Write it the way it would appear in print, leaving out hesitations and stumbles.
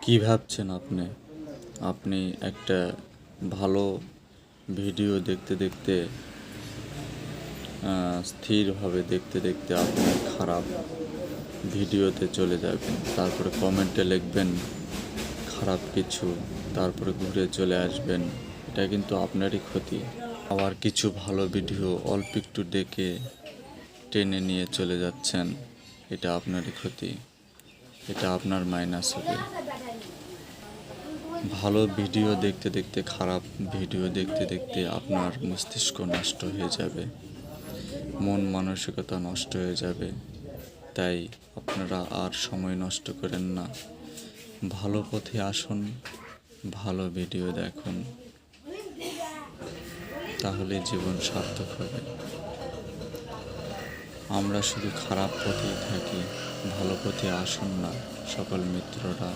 কি ভাবছেন আপনি? আপনি একটা ভালো ভিডিও দেখতে দেখতে স্থিরভাবে দেখতে দেখতে আপনি খারাপ ভিডিওতে চলে যাবেন। তারপরে কমেন্টে লিখবেন খারাপ কিছু, তারপরে ঘুরে চলে আসবেন। এটা কিন্তু আপনারই ক্ষতি। আবার কিছু ভালো ভিডিও অল্প একটু দেখে টেনে নিয়ে চলে যাচ্ছেন। এটা আপনারই ক্ষতি। এটা আপনার মাইনাস হবে। ভালো ভিডিও দেখতে দেখতে খারাপ ভিডিও দেখতে দেখতে আপনার মস্তিষ্ক নষ্ট হয়ে যাবে, মন মানসিকতা নষ্ট হয়ে যাবে। তাই আপনারা আর সময় নষ্ট করেন না, ভালো পথে আসুন, ভালো ভিডিও দেখুন, তাহলে জীবন সার্থক হবে। আমরা শুধু খারাপ পথেই থাকি, ভালো পথে আসুন না সকল মিত্ররা।